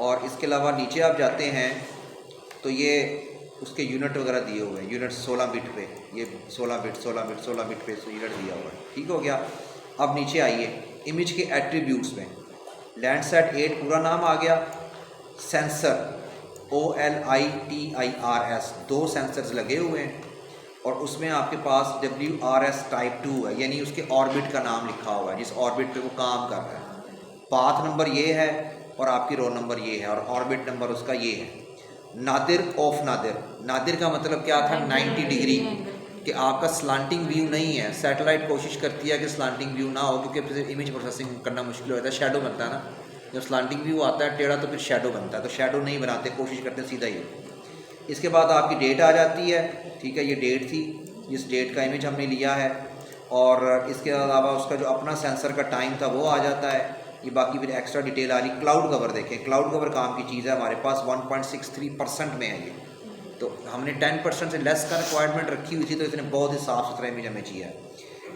और इसके अलावा नीचे आप जाते हैं तो ये उसके यूनिट वगैरह दिए हुए हैं, यूनिट 16 बिट पे, ये 16 बिट 16 बिट 16 बिट पे यूनिट दिया हुआ है। ठीक हो गया। अब नीचे आइए इमेज के एट्रीब्यूट्स में, लैंडसैट 8 पूरा नाम आ गया, सेंसर OLITIRS 2 सेंसर्स लगे हुए हैं और उसमें आपके पास WRS टाइप 2 है, यानी उसके ऑर्बिट का नाम लिखा हुआ है, जिस ऑर्बिट पे वो काम कर रहा है। पाथ नंबर ये है और आपकी रो नंबर ये है और ऑर्बिट नंबर उसका ये है। नादिर ऑफ नादिर, नादिर का मतलब क्या था, 90 डिग्री, कि आपका स्लांटिंग व्यू नहीं है। सैटेलाइट कोशिश करती है कि स्लांटिंग व्यू ना हो, क्योंकि फिर इमेज प्रोसेसिंग करना मुश्किल हो जाता है, शैडो बनता है ना, जब स्लांटिंग व्यू आता है टेढ़ा तो फिर शैडो बनता है, तो शैडो नहीं बनाते, कोशिश करते हैं सीधा ही। इसके बाद आपकी डेट आ जाती है। ठीक है, ये डेट थी, जिस डेट का इमेज हमने लिया है, और इसके अलावा उसका जो अपना सेंसर का टाइम था वो आ जाता है। ये बाकी फिर एक्स्ट्रा डिटेल आ रही। क्लाउड कवर देखें, क्लाउड कवर काम की चीज़ है, हमारे पास 1.63% में है ये, तो हमने 10% से लेस का रिक्वायरमेंट रखी हुई थी, तो इसने बहुत ही साफ़ सुथरा इमेज हमें चाहिए है।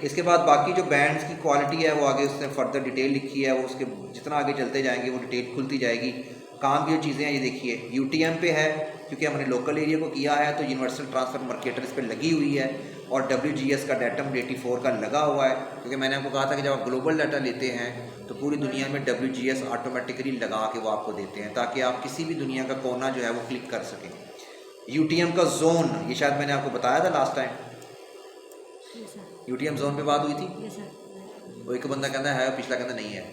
इसके बाद बाकी जो बैंड्स की क्वालिटी है वो आगे उसने फर्दर डिटेल लिखी है, वो उसके जितना आगे चलते जाएंगे वो डिटेल खुलती जाएगी। काम की जो चीज़ें हैं ये देखिए, UTM पे है, क्योंकि हमने लोकल एरिया को किया है तो यूनिवर्सल ट्रांसफर मार्केटर इस पर लगी हुई है, और WGS का डेटम 84 का लगा हुआ है, क्योंकि मैंने आपको कहा था कि जब आप ग्लोबल डाटा लेते हैं तो पूरी दुनिया में WGS ऑटोमेटिकली लगा के वो आपको देते हैं, ताकि आप किसी भी दुनिया का कोना जो है वो क्लिक कर सकें। UTM का जोन, ये शायद मैंने आपको बताया था लास्ट टाइम, UTM जोन पे बात हुई थी। वो एक बंदा कहता है पिछला कहता नहीं है,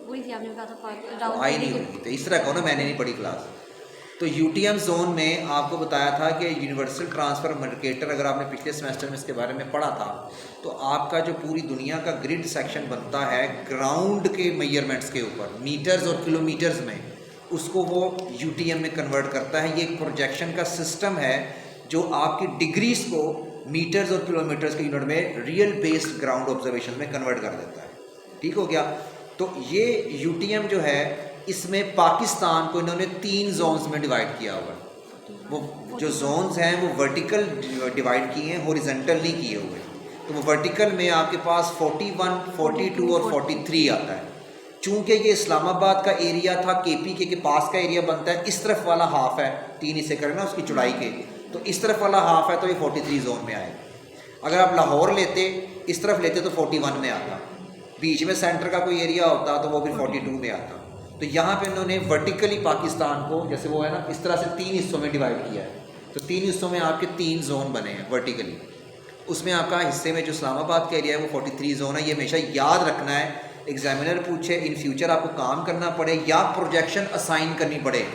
वही थी आपने कहा था आई नहीं होगी, तो इस तरह कहो ना, मैंने नहीं पढ़ी क्लास। तो UTM जोन में आपको बताया था कि यूनिवर्सल ट्रांसफर मार्केटर, अगर आपने पिछले सेमेस्टर में इसके बारे में पढ़ा था, तो आपका जो पूरी दुनिया का ग्रिड सेक्शन बनता है ग्राउंड के मेजरमेंट्स के ऊपर, मीटर्स और किलोमीटर्स में, उसको वो UTM में कन्वर्ट करता है। ये एक प्रोजेक्शन का सिस्टम है जो आपकी डिग्रीज को मीटर्स और किलोमीटर्स के यूनिट में रियल बेस्ड ग्राउंड ऑब्जर्वेशन में कन्वर्ट कर देता है। ठीक हो गया। तो ये UTM जो है, इसमें पाकिस्तान को इन्होंने 3 जोन्स में डिवाइड किया हुआ है। वो जो जोन्स हैं वो वर्टिकल डिवाइड किए हैं, हॉरिजॉन्टल नहीं किए हुए। तो वो वर्टिकल में आपके पास 41, 42 और 43 आता है। चूंकि ये इस्लामाबाद का एरिया था, KPK के पास का एरिया बनता है, इस तरफ वाला हाफ है, 3 हिस्से करें ना उसकी चौड़ाई के, तो इस तरफ वाला हाफ है, तो ये 43 जोन में आएगा। अगर आप लाहौर लेते, इस तरफ लेते तो 41 में आता, बीच में सेंटर का कोई एरिया होता तो वो फिर 42 में आता। तो यहाँ पे इन्होंने वर्टिकली पाकिस्तान को, जैसे वो है ना, इस तरह से 3 हिस्सों में डिवाइड किया है। तो 3 हिस्सों में आपके 3 जोन बने हैं वर्टिकली। उसमें आपका हिस्से में जो इस्लामाबाद का एरिया है वो 43 जोन है। ये हमेशा याद रखना है, एग्जामिनर पूछे, इन फ्यूचर आपको काम करना पड़े या प्रोजेक्शन असाइन करनी पड़े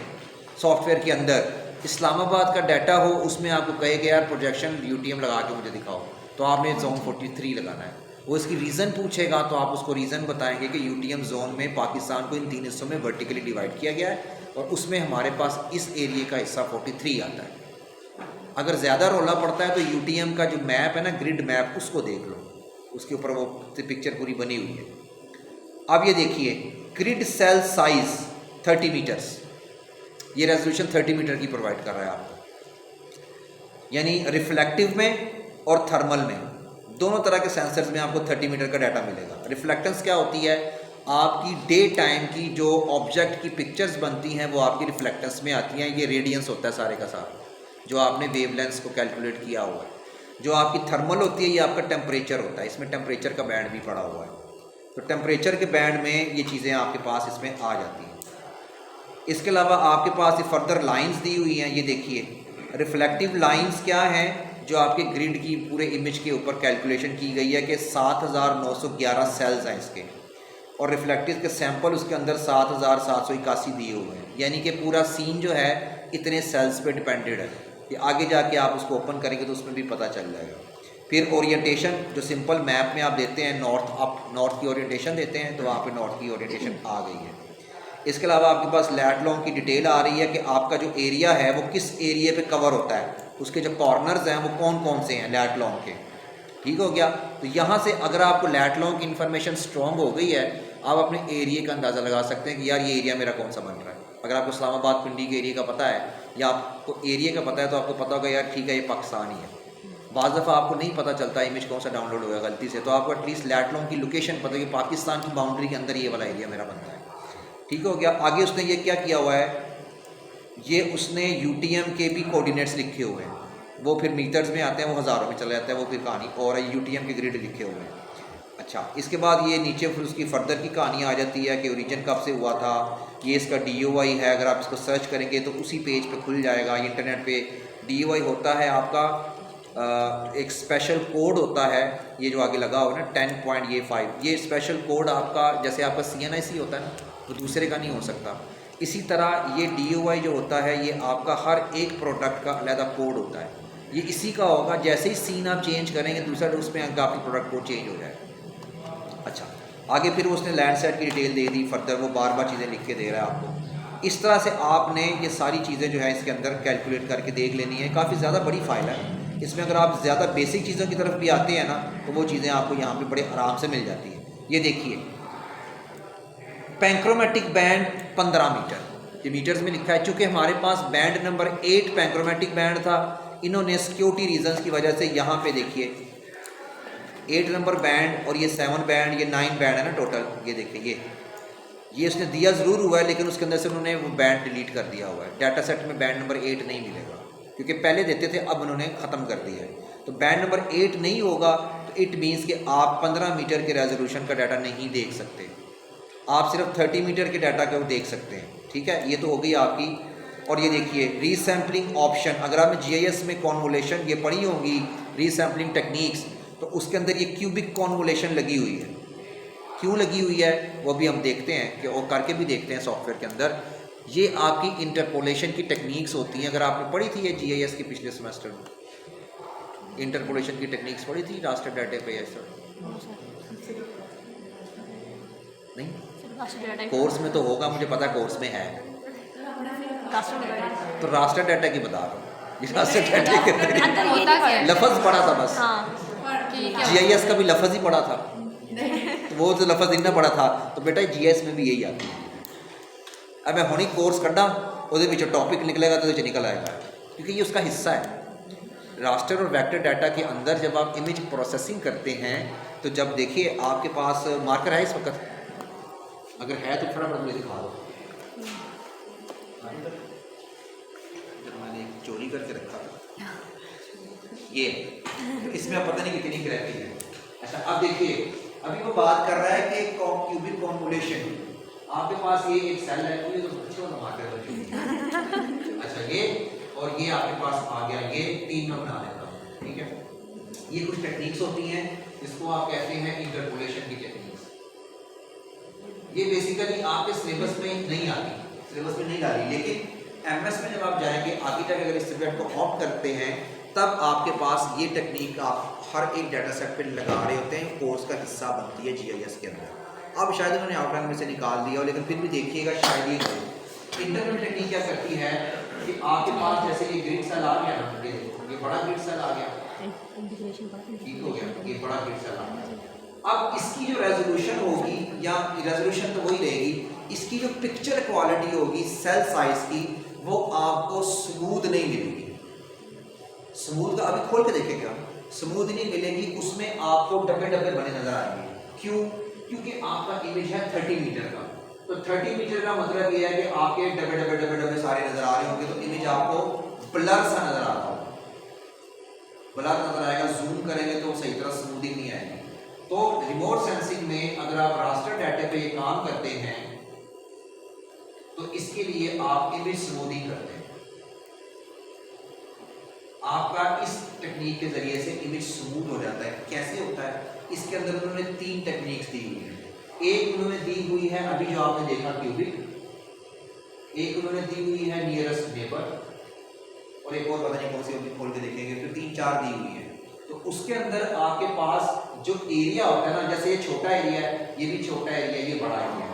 सॉफ्टवेयर के अंदर, इस्लामाबाद का डाटा हो, उसमें आपको कहे कि यार प्रोजेक्शन UTM लगा के मुझे दिखाओ, तो आपने जोन 43 लगाना है। वो इसकी रीज़न पूछेगा तो आप उसको रीज़न बताएंगे कि UTM जोन में पाकिस्तान को इन 3 हिस्सों में वर्टिकली डिवाइड किया गया है, और उसमें हमारे पास इस एरिया का हिस्सा 43 आता है। अगर ज़्यादा रोला पड़ता है तो UTM का जो मैप है ना, ग्रिड मैप, उसको देख लो, उसके ऊपर वो पिक्चर पूरी बनी हुई है। अब ये देखिए, ग्रिड सेल साइज 30 मीटर्स, ये रेजोल्यूशन 30 मीटर की प्रोवाइड कर रहा है आपको, यानी रिफ्लेक्टिव में और थर्मल में दोनों तरह के सेंसर्स में आपको 30 मीटर का डाटा मिलेगा। रिफ्लेक्टेंस क्या होती है, आपकी डे टाइम की जो ऑब्जेक्ट की पिक्चर्स बनती हैं वो आपकी रिफ्लेक्टेंस में आती हैं। ये रेडियंस होता है सारे का सारा, जो आपने वेवलेंथ को कैलकुलेट किया हुआ है। जो आपकी थर्मल होती है ये आपका टेम्परेचर होता है, इसमें टेम्परेचर का बैंड भी पड़ा हुआ है, तो टेम्परेचर के बैंड में ये चीज़ें आपके पास इसमें आ जाती हैं। इसके अलावा आपके पास ये फर्दर लाइंस दी हुई हैं, ये देखिए रिफ्लेक्टिव लाइंस क्या हैं, जो आपके ग्रिड की पूरे इमेज के ऊपर कैलकुलेशन की गई है कि 7911 सेल्स हैं इसके, और रिफ्लेक्टिव के सैंपल उसके अंदर 7781 दिए हुए हैं, यानी कि पूरा सीन जो है इतने सेल्स पे डिपेंडेड है। ये आगे जाके आप उसको ओपन करेंगे तो उसमें भी पता चल जाएगा। फिर ओरिएंटेशन, जो सिंपल मैप में आप देते हैं, नॉर्थ की ओरिएंटेशन देते हैं, तो वहाँ पे नॉर्थ की ओरिएंटेशन आ गई है। इसके अलावा आपके पास लैट लॉन्ग की डिटेल आ रही है कि आपका जो एरिया है वो किस एरिया पे कवर होता है, उसके जो कॉर्नर्स हैं वो कौन कौन से हैं लैट लॉन्ग के। ठीक हो गया। तो यहाँ से अगर आपको लैट लॉन्ग की इन्फॉर्मेशन स्ट्रॉन्ग हो गई है, आप अपने एरिया का अंदाज़ा लगा सकते हैं कि यार ये एरिया मेरा कौन सा बन रहा है। अगर आपको इस्लामाबाद पिंडी के एरिया का पता है या आपको एरिया का पता है तो आपको पता होगा यार ठीक है ये पाकिस्तान ही है। बाज़ दफ़ा आपको नहीं पता चलता इमेज कौन सा डाउनलोड होगा गलती से, तो आपको एटलीस्ट लैट लॉन्ग की लोकेशन पता है कि पाकिस्तान की बाउंड्री के अंदर ये वाला एरिया मेरा बनता है। ठीक हो गया। आगे उसने ये क्या किया हुआ है, ये उसने यूटीएम के भी कोऑर्डिनेट्स लिखे हुए हैं, वो फिर मीटर्स में आते हैं, वो हज़ारों में चले जाते हैं, वो फिर कहानी और है, यूटीएम के ग्रिड लिखे हुए हैं। अच्छा, इसके बाद ये नीचे फिर उसकी फर्दर की कहानी आ जाती है कि ओरिजिन कब से हुआ था, ये इसका DOI है, अगर आप इसको सर्च करेंगे तो उसी पेज पे खुल जाएगा। इंटरनेट पे DOI होता है आपका एक स्पेशल कोड होता है, ये जो आगे लगा हुआ है ना 10.5, ये स्पेशल कोड आपका, जैसे आपका CNIC होता है ना, वो दूसरे का नहीं हो सकता। इसी तरह ये DOI जो होता है, ये आपका हर एक प्रोडक्ट का अलग कोड होता है, ये इसी का होगा। जैसे ही सीन आप चेंज करेंगे दूसरा उसमें आपकी प्रोडक्ट कोड चेंज हो जाएगा। अच्छा, आगे फिर उसने लैंड सेट की डिटेल दे दी, फर्दर वो बार बार चीज़ें लिख के दे रहा है आपको। इस तरह से आपने ये सारी चीज़ें जो है इसके अंदर कैलकुलेट करके देख लेनी है। काफ़ी ज़्यादा बड़ी फाइल है, इसमें अगर आप ज़्यादा बेसिक चीज़ों की तरफ भी आते हैं ना, तो वो चीज़ें आपको यहाँ पे बड़े आराम से मिल जाती हैं। ये देखिए, पैंक्रोमेटिक बैंड 15 मीटर, ये मीटर्स में लिखा है। चूँकि हमारे पास बैंड नंबर 8 पैंक्रोमेटिक बैंड था, इन्होंने सिक्योरिटी रीजंस की वजह से यहाँ पे देखिए 8 नंबर बैंड और ये 7 बैंड, ये 9 बैंड है ना टोटल। ये देखिए, ये उसने दिया ज़रूर हुआ है, लेकिन उसके अंदर से उन्होंने वो बैंड डिलीट कर दिया हुआ है। डाटा सेट में बैंड नंबर 8 नहीं मिलेगा, क्योंकि पहले देते थे, अब उन्होंने ख़त्म कर दिया है। तो बैंड नंबर 8 नहीं होगा तो इट मीन्स कि आप 15 मीटर के रेजोल्यूशन का डाटा नहीं देख सकते, आप सिर्फ 30 मीटर के डाटा को देख सकते हैं। ठीक है, ये तो हो गई आपकी। और ये देखिए रीसैम्पलिंग ऑप्शन, अगर आपने GIS में कॉन्वोलेशन ये पढ़ी होंगी, रीसैम्पलिंग टेक्निक्स, तो उसके अंदर ये क्यूबिक कॉन्वोलेशन लगी हुई है। क्यों लगी हुई है वो भी हम देखते हैं, कि वो करके भी देखते हैं सॉफ्टवेयर के अंदर। ये आपकी इंटरपोलेशन की टेक्निक्स होती हैं। अगर आपने पढ़ी थी ये GIS के पिछले सेमेस्टर में, इंटरपोलेशन की टेक्निक्स पढ़ी थी रास्टर डाटे पे, ऐसा नहीं? कोर्स में तो होगा, मुझे पता कोर्स में है। तो रास्टर डाटा की बता रहा हूँ, रास्टर डाटा के लफ्ज़ पढ़ा था बस। GIS का भी लफ्ज़ ही पढ़ा था, तो वो तो लफ्ज़ इतना पढ़ा था, तो बेटा GIS में भी यही आती है। अब मैं हुणी कोर्स कढ़ा, वो टॉपिक निकलेगा तो निकल आएगा, क्योंकि ये उसका हिस्सा है। रास्टर और वेक्टर डाटा के अंदर जब आप इमेज प्रोसेसिंग करते हैं, तो जब देखिए आपके पास मार्कर है इस वक्त, अगर है तो फटाफट मुझे दिखा दो। जब मैंने चोरी करके रखा था ये, तो इसमें अब पता नहीं कितनी ग्राफी है। अच्छा, अब देखिए, अभी वो बात कर रहा है कि क्यूबिक कॉन्वोल्यूशन, आपके पास ये एक सेल है, ये तो छोटा मार्कर है। अच्छा, ये और ये आपके पास आ गया, ये 3 में बना लेता हूँ। ठीक है, ये कुछ टेक्निक्स होती हैं जिसको आप कहते हैं इंटरपोलेशन की टेक्निक्स। ये बेसिकली आपके सिलेबस में नहीं आती, सिलेबस में नहीं डाली, लेकिन MS में जब आप जाएंगे आगे तक, अगर इस सब्जेक्ट को ऑप्ट करते हैं, तब आपके पास ये टेक्निक आप हर एक डाटा सेट पे लगा रहे होते हैं, कोर्स का हिस्सा बनती है GIS के अंदर। अब शायद उन्होंने आउटलाइन में से निकाल दिया हो, लेकिन फिर भी देखिएगा शायद ये इंटरनल टेक्निक क्या करती है कि आपके पास जैसे ये ग्रिड सेल आ गया ना, ये बड़ा ग्रिड सेल आ गया, ठीक हो गया, ये बड़ा ग्रिड सेल आ गया। अब इसकी जो रेजोल्यूशन होगी, या रेजोल्यूशन तो वही रहेगी, इसकी जो पिक्चर क्वालिटी होगी सेल साइज की, वो आपको स्मूथ नहीं मिलेगी। स्मूथ का अभी खोल के देखेगा, स्मूथ नहीं मिलेगी, उसमें आपको डब्बे डब्बे बने नजर आएंगे। क्यों? क्योंकि आपका इमेज है 30 मीटर का, तो 30 मीटर का मतलब ये है कि आपके डब्बे डब्बे डब्बे डब्बे सारे नजर आ रहे होंगे, तो इमेज आपको ब्लर सा नजर आता होगा, ब्लर नजर आएगा। जूम करेंगे तो सही तरह स्मूथिंग नहीं आएगी। तो रिमोट सेंसिंग में अगर आप रास्टर डाटा पे ये काम करते हैं, तो इसके लिए आप इमेज स्मूथिंग करते हैं। आपका इस टेक्निक के जरिए से इमेज स्मूथ हो जाता है। कैसे होता है? इसके अंदर उन्होंने 3 टेक्निक्स दी हुई है। एक उन्होंने दी हुई है अभी जो आपने देखा क्यूबिक, एक उन्होंने दी हुई है नियरेस्ट नेबर, और एक और पता नहीं कौन सी अभी खोल के देखेंगे, तो 3-4 दी हुई है। तो उसके अंदर आपके पास जो एरिया होता है ना, जैसे ये छोटा एरिया है, ये भी छोटा एरिया, ये बड़ा एरिया है,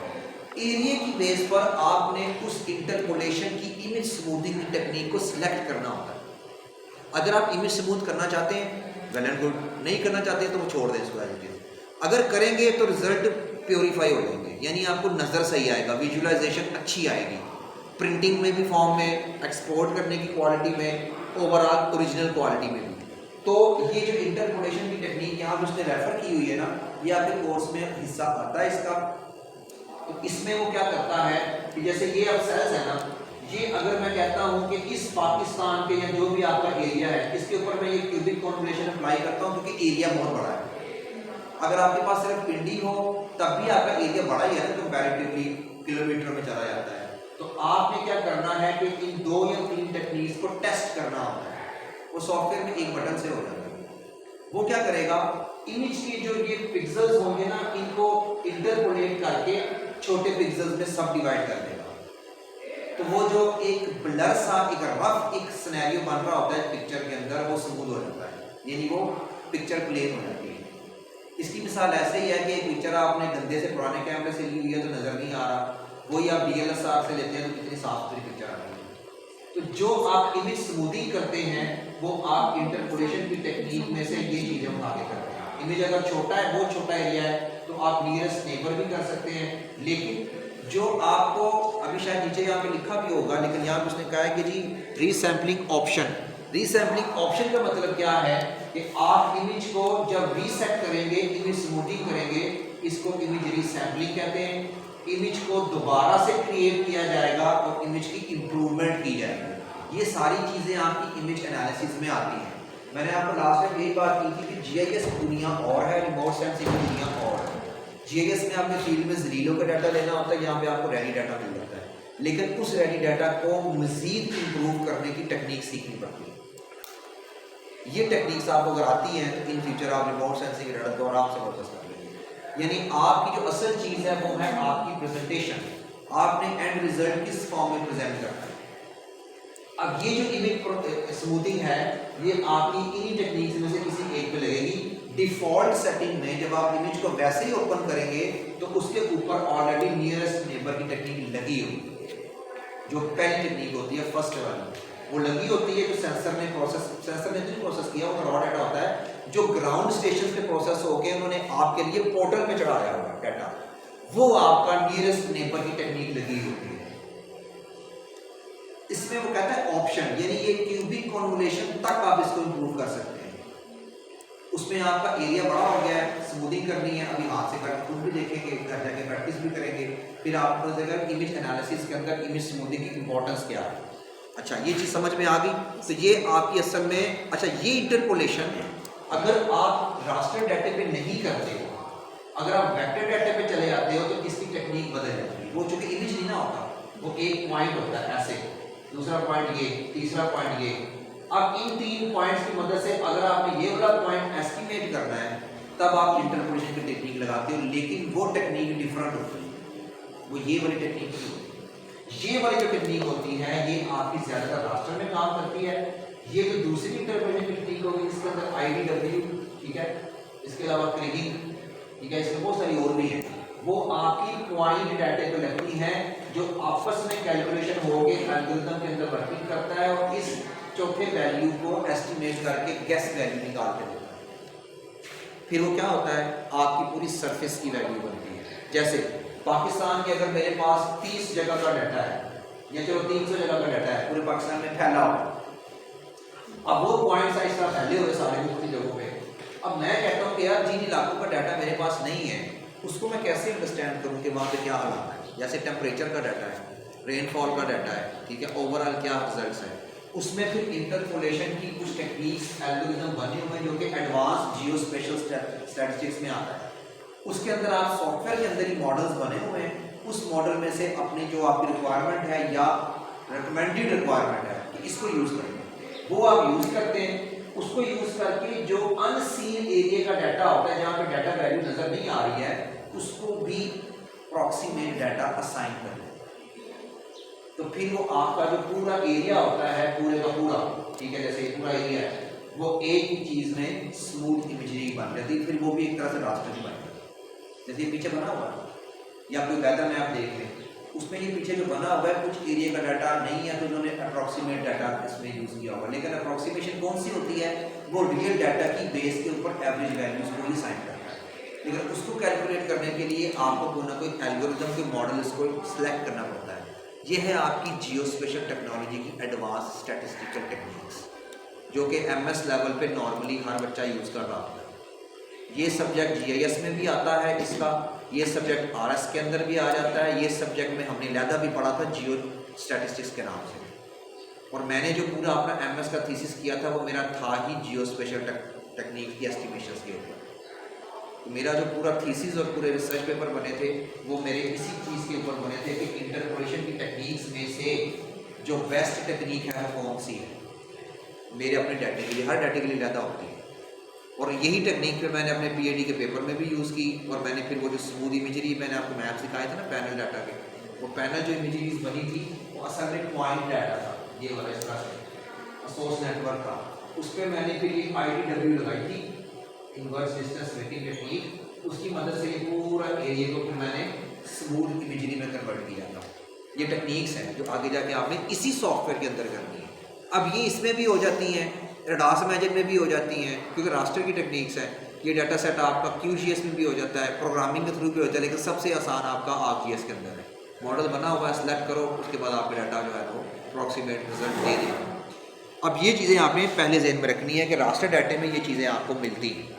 एरिया की बेस पर आपने उस इंटरपोलेशन की इमेज स्मूथिंग की टेक्निक को सिलेक्ट करना होता है। अगर आप इमेज स्मूथ करना चाहते हैं वेल एंड गुड, नहीं करना चाहते तो वो छोड़ दें इसको एज इट इज। अगर करेंगे तो रिजल्ट प्योरीफाई हो जाएंगे, यानी आपको नज़र सही आएगा, विजुअलाइजेशन अच्छी आएगी, प्रिंटिंग में भी, फॉर्म में, एक्सपोर्ट करने की क्वालिटी में, ओवरऑल ओरिजिनल क्वालिटी में भी। तो ये जो इंटरपोलेशन की टेक्निक यहाँ पर उसने रेफर की हुई है ना, ये आपके कोर्स में हिस्सा आता है इसका। तो इसमें वो क्या करता है जैसे ये अब सेल्स है ना, ये अगर मैं कहता हूँ कि इस पाकिस्तान के या जो भी आपका एरिया है इसके ऊपर मैं ये क्यूबिक कॉन्वोल्यूशन अप्लाई करता हूँ क्योंकि एरिया बहुत बड़ा है। अगर आपके पास सिर्फ पिंडी हो तब भी आपका एरिया बड़ा ही है ना, कंपैरेटिवली किलोमीटर में चला जाता है। तो आपने क्या करना है कि इन 2 या 3 टेक्निक्स को टेस्ट करना होता है। वो सॉफ्टवेयर में एक बटन से हो जाता है। वो क्या करेगा, इमेज के जो ये पिक्सेल्स होंगे ना, इनको इंटरपोलेट करके छोटे पिक्सेल्स में सब डिवाइड कर देगा। तो वो जो एक ब्लर सा एक रफ एक सिनेरियो बन रहा होता है पिक्चर के अंदर, वो स्मूथ हो जाता है, यानी वो पिक्चर प्लेन हो जाती है। इसकी मिसाल ऐसे ही है कि एक पिक्चर आपने गंदे से पुराने कैमरे से ली हुई है तो नज़र नहीं आ रहा, वही आप DSLR से लेते हैं तो कितनी साफ सुथरी पिक्चर आ रही है। तो जो आप इमेज स्मूथिंग करते हैं वो आप इंटरपोलेशन की टेक्निक में से ये चीज़ें उठा के करते हैं। इमेज अगर छोटा है, बहुत छोटा एरिया है, तो आप नियरेस्ट नेबर भी कर सकते हैं। लेकिन जो आपको अभी शायद नीचे यहाँ पे लिखा भी होगा, लेकिन यहाँ पे उसने कहा है कि जी रीसैम्पलिंग ऑप्शन। रीसैम्पलिंग ऑप्शन का मतलब क्या है कि आप इमेज को जब रीसेट करेंगे, इमेज स्मूथिंग करेंगे, इसको इमेज रीसैम्पलिंग कहते हैं। इमेज को दोबारा से क्रिएट किया जाएगा और इमेज की इंप्रूवमेंट की जाएगी। ये सारी चीज़ें आपकी इमेज एनालिसिस में आती हैं। मैंने आपको लास्ट टाइम यही बात की थी कि GIS की दुनिया और है, रिमोट सेंसिंग की दुनिया और है। GIS में आपने फील्ड में जरीलों का डाटा लेना होता है, यहाँ पे आपको रेडी डाटा मिल जाता है, लेकिन उस रेडी डाटा को मजीद इंप्रूव करने की टेक्निक सीखनी पड़ती है। ये टेक्निक्स आपको अगर आती हैं तो इन फ्यूचर आप रिमोट सेंसिंग डाटा को आराम से प्रोसेस कर लेंगे। यानी आपकी जो असल चीज़ है वो है आपकी प्रेजेंटेशन, आपने एंड रिजल्ट किस फॉर्म में प्रेजेंट करना है। अब ये जो इमेज स्मूथिंग है ये आपकी इन्हीं टेक्निक्स में से किसी एक पे लगेगी। डिफॉल्ट सेटिंग में जब आप इमेज को वैसे ही ओपन करेंगे तो उसके ऊपर ऑलरेडी नियरेस्ट नेबर की टेक्निक लगी होती है, जो पहली टेक्निक होती है फर्स्ट वाली, वो लगी होती है। जो सेंसर ने प्रोसेस किया वो रॉ डाटा होता है जो ग्राउंड स्टेशन पे प्रोसेस होके उन्होंने आपके लिए पोर्टल पे चढ़ाया हुआ डाटा, वो आपका नियरेस्ट नेबर की टेक्निक लगी होती है। इसमें वो कहता है ऑप्शन, यानी ये क्यूबिक कॉन्वोल्यूशन तक आप इसको इंप्रूव कर सकते हैं। उसमें आपका एरिया बड़ा हो गया है, स्मूथिंग करनी है, अभी हाथ से करके खुद भी देखेंगे, घर जाके प्रैक्टिस भी करेंगे, फिर आपको देखा इमेज एनालिसिस के अंदर इमेज स्मूथिंग की इंपॉर्टेंस क्या है। अच्छा, ये चीज़ समझ में आ गई। तो ये आपकी असल में, अच्छा ये इंटरपोलेशन अगर आप रास्टर डाटे पे नहीं करते हो, अगर आप वेक्टर डाटे पे चले जाते हो तो इसकी टेक्निक बदल जाती है। वो चूंकि इमेज नहीं ना होता, वो एक पॉइंट होता है ऐसे, दूसरा पॉइंट ये, तीसरा पॉइंट ये। अब इन 3 पॉइंट्स की मदद से अगर आपने ये वाला पॉइंट एस्टिमेट करना है तब आप इंटरपोलेशन की टेक्निक लगाते हो, लेकिन वो टेक्निक डिफरेंट होती है, वो ये वाली टेक्निक नहीं होती। ये वाली जो टेक्निक होती है ये आपकी ज़्यादातर रास्टर में काम करती है। ये जो दूसरी इंटरपोलेशन की टेक्निक होगी इसके अंदर IDW, ठीक है, इसके अलावा क्रिगिंग, ठीक है, इसमें बहुत सारी और भी है, वो आपकी पॉइंट डाटे पे लगती हैं जो आपस में कैलकुलेशन हो गए एल्गोरिथम के अंदर वर्किंग करता है और इस चौथे वैल्यू को एस्टिमेट करके गेस वैल्यू निकाल के देता है। फिर वो क्या होता है, आपकी पूरी सरफेस की वैल्यू बनती है। जैसे पाकिस्तान के अगर मेरे पास 30 जगह का डाटा है या चलो 300 जगह का डाटा है पूरे पाकिस्तान में फैला हुआ, अब वो पॉइंट्स इस तरह फैले हुए सारे मुख्तलिफ जगहों पे। अब मैं कहता हूँ कि यार जिन इलाकों का डाटा मेरे पास नहीं है उसको मैं कैसे अंडरस्टैंड करूँ कि वहाँ पे क्या हालात है। जैसे टेम्परेचर का डाटा है, रेनफॉल का डाटा है, ठीक है, ओवरऑल क्या रिजल्ट्स है, उसमें फिर इंटरपोलेशन की कुछ टेक्निक्स एल्गोरिथम बने हुए हैं जो कि एडवांस जियो स्पेशल स्टैटिस्टिक्स में आता है। उसके अंदर आप सॉफ्टवेयर के अंदर ही मॉडल्स बने हुए हैं, उस मॉडल में से अपनी जो आपकी रिक्वायरमेंट है या रिकमेंडेड रिक्वायरमेंट है कि इसको यूज़ करेंगे वो आप यूज़ करते हैं। उसको यूज़ करके जो अनसीन एरिया का डाटा होता है जहाँ पे डाटा वैल्यू नज़र नहीं आ रही है उसको भी प्रॉक्सिमेट डाटा असाइन करें। तो फिर वो आपका जो पूरा एरिया होता है पूरे का पूरा, ठीक है, जैसे पूरा एरिया है वो एक ही चीज़ में स्मूथ इमेजरी बन जाती है, फिर वो भी एक तरह से रास्टर ही बन जाता है। जैसे पीछे बना हुआ है या कोई वेदर मैप देख लें, उसमें ये पीछे जो बना हुआ है कुछ एरिया का डाटा नहीं है तो उन्होंने अप्रॉक्सीमेट डाटा इसमें यूज़ किया होगा, लेकिन अप्रॉक्सीमेशन कौन सी होती है, वो रियल डाटा की बेस के ऊपर एवरेज वैल्यूज को ही साइन करता है। लेकिन उसको कैलकुलेट करने के लिए आपको कोई ना कोई एल्गोरिथम के मॉडल को सिलेक्ट करना पड़ता है। ये है आपकी जियोस्पेशियल टेक्नोलॉजी की एडवांस स्टैटिस्टिकल टेक्निक्स जो कि MS लेवल पे नॉर्मली हर बच्चा यूज़ कर रहा होता है। ये सब्जेक्ट GIS में भी आता है इसका, ये सब्जेक्ट आरएस के अंदर भी आ जाता है। ये सब्जेक्ट में हमने लहदा भी पढ़ा था जियो स्टैटिस्टिक्स के नाम से, और मैंने जो पूरा अपना एमएस का थीसिस किया था वो मेरा था ही जियो स्पेशल टेक्निक की एस्टिमेशन के ऊपर। तो मेरा जो पूरा थीसिस और पूरे रिसर्च पेपर बने थे वो मेरे इसी चीज़ के ऊपर बने थे कि इंटरपोलेशन की टेक्निक्स में से जो बेस्ट टेक्निक है वो कौन सी है मेरे अपने डाटे के लिए। हर डाटे के लिए ज़्यादा होती है, और यही टेक्निक पे मैंने अपने पीएचडी के पेपर में भी यूज़ की। और मैंने फिर वो जो स्मूथ इमेजरी मैंने आपको मैप सिखाया था ना पैनल डाटा के, वो पैनल जो इमेजरीज बनी थी वो असल में पॉइंट डाटा था, ये वाला इस तरह से सोर्स नेटवर्क का। उस पर मैंने फिर ये IDW लगाई थी, इनवर्स डिस्टेंस रेटिंग टेक्निक। उसकी मदद से ये पूरा एरिया को फिर मैंने स्मूथ इमेजरी में कन्वर्ट किया था। ये टेक्निक्स हैं जो आगे जाके आपने इसी सॉफ्टवेयर के अंदर करनी है। अब ये इसमें भी हो जाती हैं, रेडास इमेजिन में भी हो जाती हैं, क्योंकि रास्टर की टेक्निक्स हैं। ये डाटा सेट आपका QGIS में भी हो जाता है, प्रोग्रामिंग के थ्रू भी होता है, लेकिन सबसे आसान आपका ArcGIS के अंदर है। मॉडल बना हुआ है, सेलेक्ट करो, उसके बाद आपका डाटा जो है वो अप्रॉक्सीमेट रिजल्ट दे देगा। अब ये चीज़ें आपने पहले ज़हन में रखनी है कि रास्टर डाटे में ये चीज़ें आपको मिलती हैं।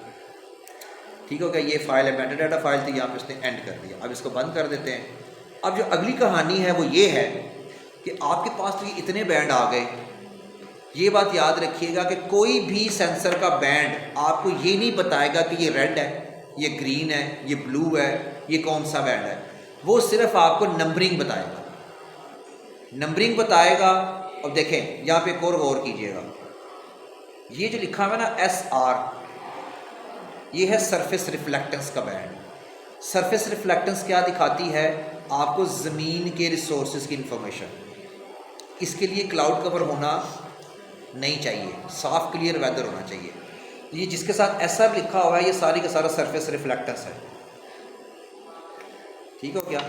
ठीक हो गया, ये फाइल है, मेटा डाटा फाइल थी, यहाँ पे उसने एंड कर दिया। अब इसको बंद कर देते हैं। अब जो अगली कहानी है वो ये है कि आपके पास तो ये इतने बैंड आ गए। ये बात याद रखिएगा कि कोई भी सेंसर का बैंड आपको ये नहीं बताएगा कि ये रेड है, ये ग्रीन है, ये ब्लू है, ये कौन सा बैंड है। वो सिर्फ आपको नंबरिंग बताएगा, नंबरिंग बताएगा। अब देखें यहाँ पे एक और गौर कीजिएगा, ये जो लिखा हुआ है ना SR, ये है सरफेस रिफ्लेक्टेंस का बैंड। सरफेस रिफ्लेक्टेंस क्या दिखाती है आपको? ज़मीन के रिसोर्सेज की इंफॉर्मेशन। इसके लिए क्लाउड कवर होना नहीं चाहिए, साफ क्लियर वेदर होना चाहिए। ये जिसके साथ SR लिखा हुआ है ये सारी का सारा सरफेस रिफ्लेक्टेंस है। ठीक हो गया।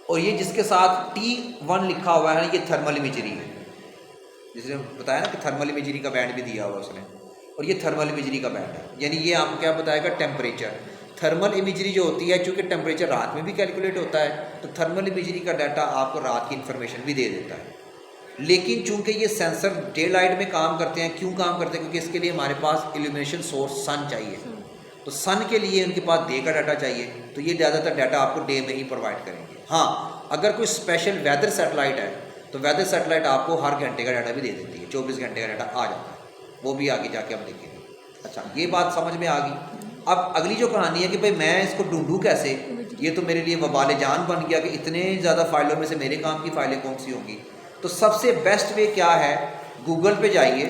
और ये जिसके साथ T1 लिखा हुआ है ये थर्मल इमेजरी है, जिसने बताया ना कि थर्मल इमेजरी का बैंड भी दिया हुआ उसने, और ये थर्मल इमेजरी का बैंड है। यानी ये आपको क्या बताएगा? टेम्परेचर। थर्मल इमेजरी जो होती है, चूँकि टेम्परेचर रात में भी कैलकुलेट होता है, तो थर्मल इमेजरी का डाटा आपको रात की इन्फॉर्मेशन भी दे देता है। लेकिन चूंकि ये सेंसर डे लाइट में काम करते हैं, क्यों काम करते हैं? क्योंकि इसके लिए हमारे पास इल्यूमिनेशन सोर्स सन चाहिए, तो सन के लिए उनके पास डे का डाटा चाहिए, तो ये ज़्यादातर डाटा आपको डे में ही प्रोवाइड करेंगे। हाँ, अगर कोई स्पेशल वेदर सेटेलाइट है तो वेदर सेटेलाइट आपको हर घंटे का डाटा भी दे देती है, 24 घंटे का डाटा आ जाता है, वो भी आगे जाके हम देखेंगे। अच्छा, ये बात समझ में आ गई। अब अगली जो कहानी है कि भाई मैं इसको ढूंढूं कैसे, ये तो मेरे लिए वबाल जान बन गया कि इतने ज़्यादा फाइलों में से मेरे काम की फाइलें कौन सी होंगी। तो सबसे बेस्ट वे क्या है? गूगल पे जाइए,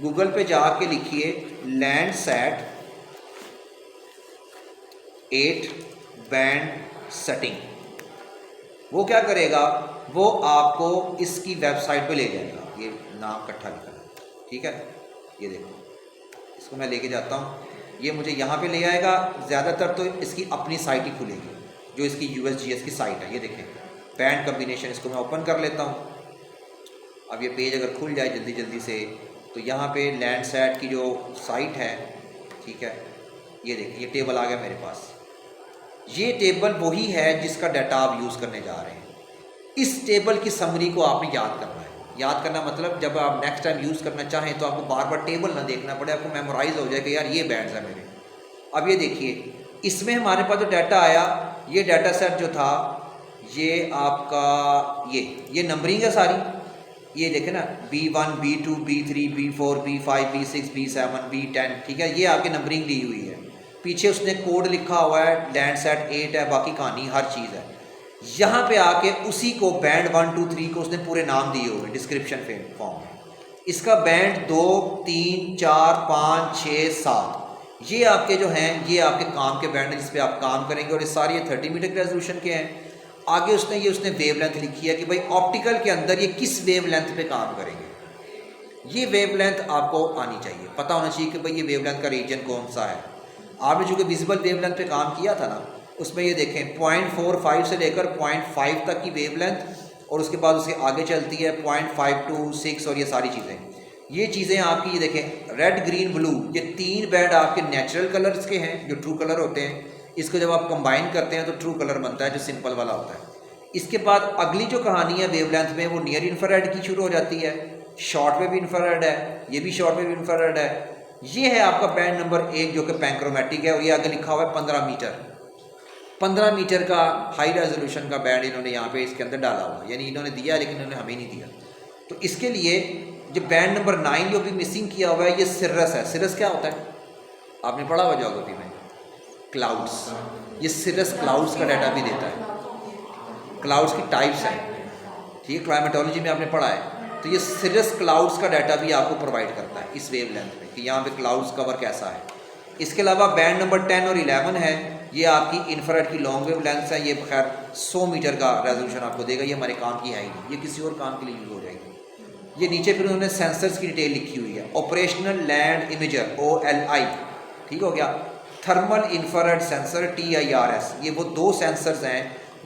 गूगल पे जाके लिखिए लैंडसैट 8 बैंड सेटिंग। वो क्या करेगा? वो आपको इसकी वेबसाइट पे ले जाएगा। ये नाम इकट्ठा लिखा है, ठीक है, ये देखो, इसको मैं लेके जाता हूँ, ये मुझे यहाँ पे ले आएगा। ज़्यादातर तो इसकी अपनी साइट ही खुलेगी, जो इसकी USGS की साइट है। ये देखें बैंड कम्बिनेशन, इसको मैं ओपन कर लेता हूँ। अब ये पेज अगर खुल जाए जल्दी जल्दी से, तो यहाँ पे लैंडसैट की जो साइट है, ठीक है, ये देखिए ये टेबल आ गया मेरे पास। ये टेबल वही है जिसका डाटा आप यूज़ करने जा रहे हैं। इस टेबल की समरी को आपने याद करना है। याद करना मतलब जब आप नेक्स्ट टाइम यूज़ करना चाहें तो आपको बार बार टेबल ना देखना पड़े, आपको मेमोराइज हो जाए कि यार ये बैंड्स है मेरे। अब ये देखिए, इसमें हमारे पास जो डाटा आया, ये डाटा सेट जो था ये आपका ये नंबरिंग है सारी। ये देखें ना, B1, B2, B3, B4, B5, B6, B7, B10, ठीक है, ये आपकी नंबरिंग दी हुई है। पीछे उसने कोड लिखा हुआ है, लैंडसैट 8 है, बाकी कहानी हर चीज़ है। यहाँ पे आके उसी को बैंड 1, 2, 3 को उसने पूरे नाम दिए हुए डिस्क्रिप्शन फॉर्म में। इसका बैंड 2, 3, 4, 5, 6, 7 ये आपके जो हैं ये आपके काम के बैंड हैं जिस पे आप काम करेंगे, और ये सारे 30 मीटर के रेजोल्यूशन के हैं। आगे उसने वेवलेंथ लिखी है कि भाई ऑप्टिकल के अंदर ये किस वेवलेंथ पे काम करेंगे। ये वेवलेंथ आपको आनी चाहिए, पता होना चाहिए कि भाई ये वेवलेंथ का रीजन कौन सा है। आपने जो कि विजिबल वेवलेंथ पे काम किया था ना, उसमें ये देखें 0.45 से लेकर 0.5 तक की वेवलेंथ, और उसके बाद उसके आगे चलती है 0.52, 6 और ये सारी चीज़ें। ये चीज़ें आपकी ये देखें रेड, ग्रीन, ब्लू, ये 3 बैंड आपके नेचुरल कलर्स के हैं जो ट्रू कलर होते हैं। इसको जब आप कंबाइन करते हैं तो ट्रू कलर बनता है जो सिंपल वाला होता है। इसके बाद अगली जो कहानी है वेवलेंथ में वो नियर इंफ्रारेड की शुरू हो जाती है। शॉर्ट वेव इंफ्रारेड है, ये भी शॉर्ट वेव इंफ्रारेड है, ये है आपका बैंड नंबर 1 जो कि पैंक्रोमेटिक है, और ये आगे लिखा हुआ है 15 मीटर। 15 मीटर का हाई रेजोल्यूशन का बैंड इन्होंने यहाँ पे इसके अंदर डाला हुआ, यानी इन्होंने दिया लेकिन इन्होंने हमें नहीं दिया। तो इसके लिए जो बैंड नंबर 9 जो भी मिसिंग किया हुआ है, ये सिरस है। सिरस क्या होता है, आपने पढ़ा हुआ ज्योग्राफी में, क्लाउड्स। ये सिरस क्लाउड्स का डाटा भी देता है। क्लाउड्स की टाइप्स हैं, ठीक है, क्लाइमेटोलॉजी में आपने पढ़ा है। तो ये सिरस क्लाउड्स का डाटा भी आपको प्रोवाइड करता है इस वेव लेंथ में, कि यहाँ पे क्लाउड्स कवर कैसा है। इसके अलावा बैंड नंबर 10 और 11 है, ये आपकी इंफ्रारेड की लॉन्ग वेव लेंथ है। ये खैर 100 मीटर का रेजोल्यूशन आपको देगा, ये हमारे काम की है ही नहीं, ये किसी और काम के लिए यूज़ हो जाएगी। ये नीचे फिर उन्होंने सेंसर्स की डिटेल लिखी हुई है, ऑपरेशनल लैंड इमेजर OLI, ठीक हो गया। थर्मल इंफ्रारेड सेंसर TIRS, ये वो 2 सेंसर्स हैं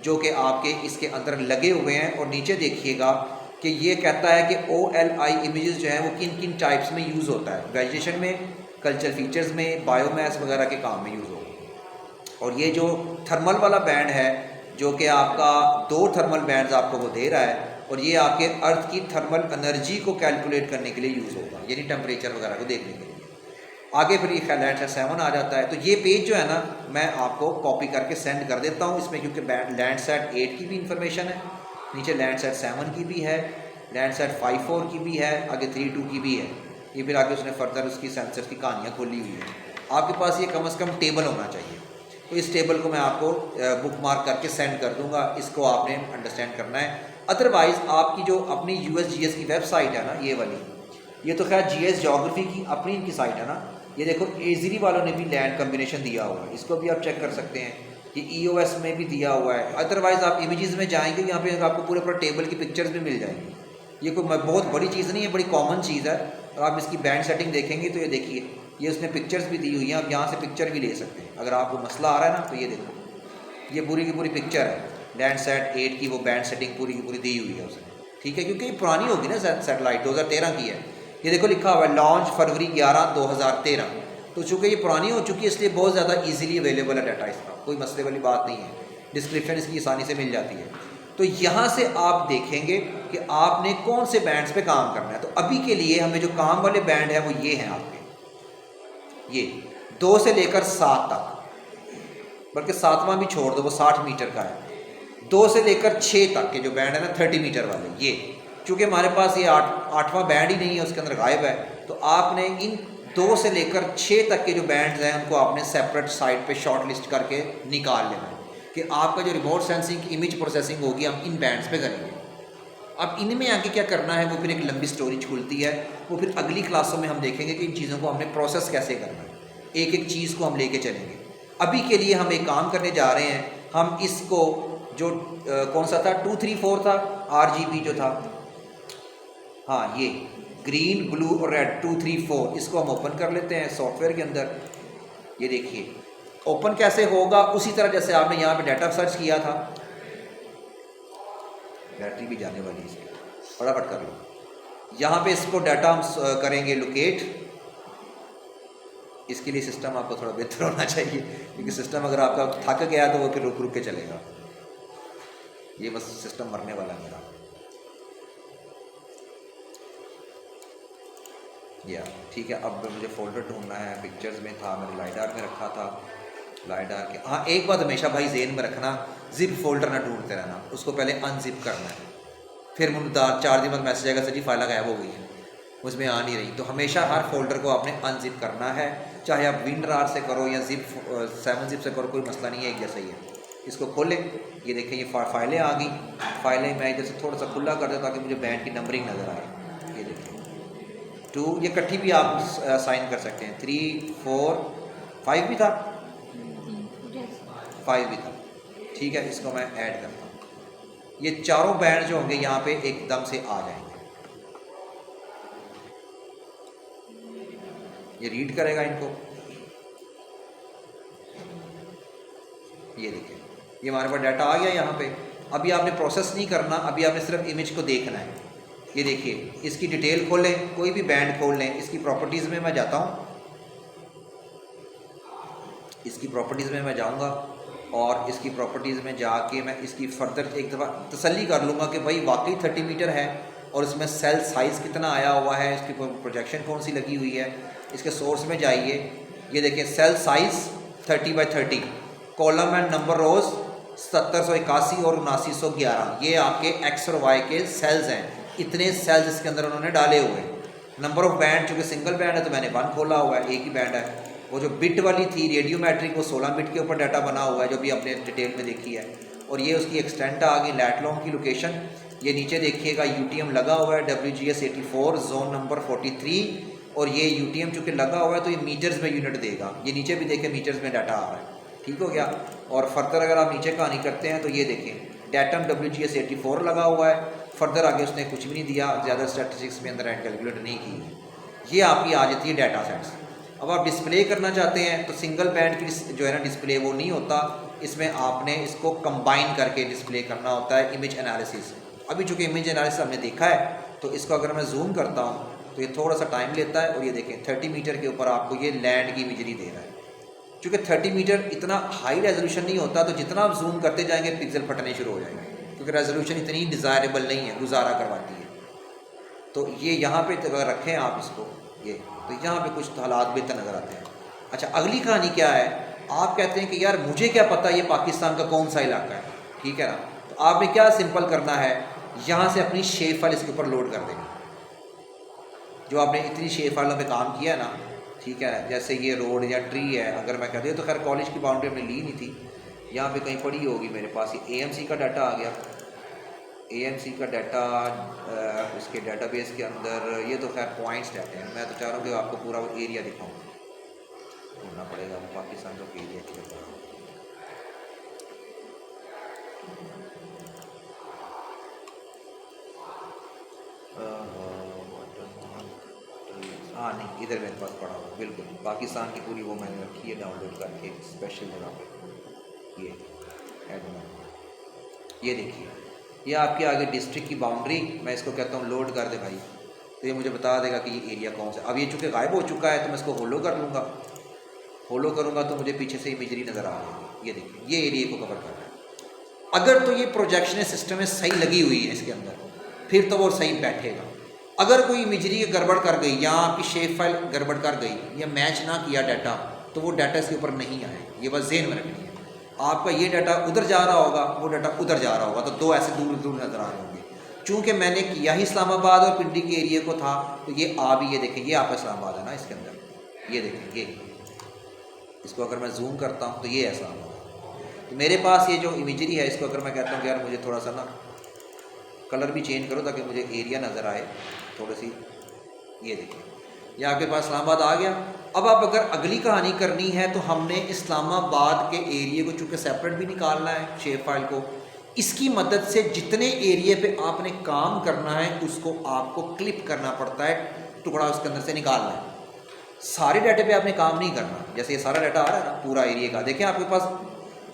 जो कि आपके इसके अंदर लगे हुए हैं। और नीचे देखिएगा कि ये कहता है कि OLI इमेजेस जो हैं वो किन किन टाइप्स में यूज़ होता है, वेजिटेशन में, कल्चर फीचर्स में, बायोमास वगैरह के काम में यूज़ होगा। और ये जो थर्मल वाला बैंड है जो कि आपका 2 थर्मल बैंड्स आपको वो दे रहा है, और ये आपके अर्थ की थर्मल एनर्जी को कैलकुलेट करने के लिए यूज़ होगा, यानी टेम्परेचर वगैरह को देखने के लिए। आगे फिर ये लैंडसेट 7 आ जाता है। तो ये पेज जो है ना, मैं आपको कॉपी करके सेंड कर देता हूँ इसमें, क्योंकि लैंडसेट 8 की भी इंफॉर्मेशन है, नीचे लैंडसेट 7 की भी है, लैंडसेट 5.4 की भी है, आगे 3.2 की भी है। ये फिर आगे उसने फर्दर उसकी सेंसर की कहानियाँ खोली हुई है। आपके पास ये कम से कम टेबल होना चाहिए। तो इस टेबल को मैं आपको बुक मार्क करके सेंड कर दूंगा, इसको आपने अंडरस्टैंड करना है। अदरवाइज़ आपकी जो अपनी USGS की वेबसाइट है ना, ये वाली, ये तो खैर GS ज्योग्राफी की अपनी इनकी साइट है ना, ये देखो एजरी वालों ने भी लैंड कम्बिनेशन दिया हुआ है, इसको भी आप चेक कर सकते हैं। ये EOS में भी दिया हुआ है। अदरवाइज़ आप इमेजेस में जाएंगे, यहाँ पे आपको पूरे पूरे टेबल की पिक्चर्स भी मिल जाएंगी। ये कोई बहुत बड़ी चीज़ नहीं है, बड़ी कॉमन चीज़ है। और आप इसकी बैंड सेटिंग देखेंगे तो ये देखिए, ये उसने पिक्चर्स भी दी हुई हैं, आप यहाँ से पिक्चर भी ले सकते हैं अगर आपको मसला आ रहा है ना। तो ये देखो, ये पूरी की पूरी पिक्चर है लैंडसेट 8 की, वो बैंड सेटिंग पूरी की पूरी दी हुई है उसने, ठीक है, क्योंकि ये पुरानी होगी ना, सैटेलाइट 2013 की है। ये देखो लिखा हुआ है लॉन्च फरवरी 11, 2013। तो चूँकि ये पुरानी हो चुकी है, इसलिए बहुत ज़्यादा ईजिली अवेलेबल है डाटा इसका, कोई मसले वाली बात नहीं है, डिस्क्रिप्शन इसकी आसानी से मिल जाती है। तो यहाँ से आप देखेंगे कि आपने कौन से बैंड्स पे काम करना है। तो अभी के लिए हमें जो काम वाले बैंड है वो ये हैं आपके, ये 2 से लेकर 7 तक, बल्कि 7वां भी छोड़ दो, वो 60 मीटर का है। 2 से लेकर 6 तक के जो बैंड है ना 30 मीटर वाले, ये चूँकि हमारे पास ये 8वां बैंड ही नहीं है, उसके अंदर गायब है। तो आपने इन 2 से लेकर 6 तक के जो बैंड्स हैं उनको आपने सेपरेट साइड पे शॉर्ट लिस्ट करके निकाल लेना है कि आपका जो रिमोट सेंसिंग इमेज प्रोसेसिंग होगी हम इन बैंड्स पे करेंगे। अब इनमें आगे क्या करना है वो फिर एक लंबी स्टोरेज खुलती है, वो फिर अगली क्लासों में हम देखेंगे कि इन चीज़ों को हमने प्रोसेस कैसे करना है, एक एक चीज़ को हम लेके चलेंगे। अभी के लिए हम एक काम करने जा रहे हैं, हम इसको जो कौन सा था 234 था RGB जो था, हाँ ये ग्रीन ब्लू और रेड 234, इसको हम ओपन कर लेते हैं सॉफ्टवेयर के अंदर। ये देखिए ओपन कैसे होगा, उसी तरह जैसे आपने यहाँ पे डाटा सर्च किया था। बैटरी भी जाने वाली है इसकी, फटाफट कर लो। यहाँ पे इसको डाटा हम करेंगे लोकेट। इसके लिए सिस्टम आपको थोड़ा बेहतर होना चाहिए, क्योंकि सिस्टम अगर आपका थक गया तो वो फिर रुक रुक के चलेगा। ये बस सिस्टम मरने वाला है मेरा। या ठीक है, अब मुझे फोल्डर ढूंढना है, पिक्चर्स में था, मैंने लाइडार में रखा था, लाइडार के। हाँ एक बात हमेशा भाई ज़हन में रखना, जिप फोल्डर ना ढूंढते रहना, उसको पहले अनजिप करना है। फिर मुझे 4 दिन बाद मैसेज आएगा सर जी फाइल गायब हो गई है, उसमें आ नहीं रही। तो हमेशा हर फोल्डर को आपने अनजिप करना है, चाहे आप WinRAR से करो या जिप 7-zip से करो, कोई मसला नहीं है, एक जैसा ही है। इसको खोलें, ये देखें ये फाइलें आ गई। फाइलें मैं इधर से थोड़ा सा खुला कर दें ताकि मुझे बैंड की नंबरिंग नज़र आए। ये देखें 2, ये इकट्ठी भी आप साइन कर सकते हैं, 3, 4, 5 भी था, 5 भी था, ठीक है। इसको मैं ऐड करता हूँ, ये चारों बैंड जो होंगे यहाँ पे एकदम से आ जाएंगे। ये रीड करेगा इनको, ये देखिए ये हमारे पास डाटा आ गया यहाँ पे। अभी आपने प्रोसेस नहीं करना, अभी आपने सिर्फ इमेज को देखना है। ये देखिए इसकी डिटेल खोलें, कोई भी बैंड खोल लें। इसकी प्रॉपर्टीज़ में मैं जाता हूँ, इसकी प्रॉपर्टीज़ में मैं जाऊँगा और इसकी प्रॉपर्टीज़ में जाके मैं इसकी फर्दर एक दफ़ा तसल्ली कर लूँगा कि भाई वाकई 30 मीटर है और इसमें सेल साइज़ कितना आया हुआ है, इसकी प्रोजेक्शन कौन सी लगी हुई है। इसके सोर्स में जाइए, ये देखिए cell size 30x30, column and number rows 7781 और 7911, ये आपके एक्स और वाई के सेल्स हैं। इतने सेल्स इसके अंदर उन्होंने डाले हुए हैं। नंबर ऑफ बैंड, चूँकि सिंगल बैंड है तो मैंने 1 खोला हुआ है, एक ही बैंड है। वो जो बिट वाली थी रेडियोमेट्रिक, वो 16 बिट के ऊपर डाटा बना हुआ है, जो भी आपने डिटेल में देखी है। और ये उसकी एक्सटेंट आ गई लैटलॉन्ग की लोकेशन। ये नीचे देखिएगा UTM लगा हुआ है WGS84 जोन नंबर 43, और ये UTM चूँकि लगा हुआ है तो ये मीटर्स में यूनिट देगा। ये नीचे भी देखें मीटर्स में डाटा आ रहा है, ठीक हो गया। और फर्दर अगर आप नीचे कहानी करते हैं तो ये देखें डेटम WGS84 लगा हुआ है। फर्दर आगे उसने कुछ भी नहीं दिया, ज़्यादा स्टैटिस्टिक्स में अंदर एंड कैलकुलेट नहीं की। ये आपकी आ जाती है डाटा सेट्स। अब आप डिस्प्ले करना चाहते हैं तो सिंगल बैंड की जो है ना डिस्प्ले वो नहीं होता, इसमें आपने इसको कंबाइन करके डिस्प्ले करना होता है, इमेज एनालिसिस। अभी चूँकि इमेज एनालिसिस हमने देखा है तो इसको अगर मैं जूम करता हूँ तो ये थोड़ा सा टाइम लेता है। और ये देखें 30 मीटर के ऊपर आपको ये लैंड की इमेजरी दे रहा है। चूँकि 30 मीटर इतना हाई रेजोल्यूशन नहीं होता, तो जितना आप जूम करते जाएंगे पिक्सल फटने शुरू हो जाएंगे, क्योंकि रेजोल्यूशन इतनी डिज़ायरेबल नहीं है, गुजारा करवाती है। तो ये यहाँ पे अगर रखें आप इसको, ये तो यहाँ पे कुछ हालात बेहतर नज़र आते हैं। अच्छा, अगली कहानी क्या है, आप कहते हैं कि यार मुझे क्या पता ये पाकिस्तान का कौन सा इलाका है, ठीक है ना। तो आपने क्या सिंपल करना है, यहाँ से अपनी शेप फाइल इसके ऊपर लोड कर देनी। जो आपने इतनी शेप फाइलों पे काम किया ना, ठीक है, जैसे ये रोड या ट्री है, अगर मैं कहती हूँ तो खैर कॉलेज की बाउंड्री हमने ली नहीं थी, यहाँ पे कहीं पड़ी होगी मेरे पास। ये AMC का डाटा आ गया, AMC का डाटा इसके डाटाबेस के अंदर। ये तो खैर पॉइंट्स डाटे हैं, मैं तो चाह रहा हूँ कि आपको पूरा वो एरिया दिखाऊँ, ढूंढना पड़ेगा पाकिस्तान का एरिया के ऊपर। हाँ नहीं, इधर मेरे पास पड़ा हुआ बिल्कुल पाकिस्तान की पूरी वो मैंने रखी है डाउनलोड करके स्पेशल जगह पे। ये एडमिन, ये देखिए, ये आपके आगे डिस्ट्रिक्ट की बाउंड्री, मैं इसको कहता हूँ लोड कर दे भाई, तो ये मुझे बता देगा कि ये एरिया कौन सा। अब ये चूँकि गायब हो चुका है तो मैं इसको होलो कर लूँगा, होलो करूँगा तो मुझे पीछे से इमेजरी नज़र आ रही है। ये देखिए, ये एरिया को कवर कर रहा है। अगर तो ये प्रोजेक्शन सिस्टम में सही लगी हुई है इसके अंदर, फिर तो वो सही बैठेगा। अगर कोई इमेजरी गड़बड़ कर गई या आपकी शेप फाइल गड़बड़ कर गई या मैच ना किया डाटा, तो वो डाटा इसके ऊपर नहीं आए। ये बस ज़हन में रखनी है। आपका ये डाटा उधर जा रहा होगा, वो डाटा उधर जा रहा होगा, तो दो ऐसे दूर दूर नज़र आ रहे होंगे। चूँकि मैंने किया ही इस्लामाबाद और पिंडी के एरिया को था, तो ये आ भी, ये देखें, ये आपका इस्लामाबाद है ना इसके अंदर, ये देखें, ये इसको अगर मैं जूम करता हूँ तो ये ऐसा होगा। तो मेरे पास ये जो इमेजरी है, इसको अगर मैं कहता हूँ कि यार मुझे थोड़ा सा ना कलर भी चेंज करो ताकि मुझे एरिया नज़र आए थोड़ी सी, ये देखिए, ये आपके पास इस्लामाबाद आ गया। अब आप अगर अगली कहानी करनी है तो हमने इस्लामाबाद के एरिया को चूँकि सेपरेट भी निकालना है शेप फाइल को, इसकी मदद से जितने एरिया पे आपने काम करना है उसको आपको क्लिप करना पड़ता है, टुकड़ा उसके अंदर से निकालना है। सारे डाटे पे आपने काम नहीं करना। जैसे ये सारा डाटा आ रहा है ना पूरा एरिया का, देखें आपके पास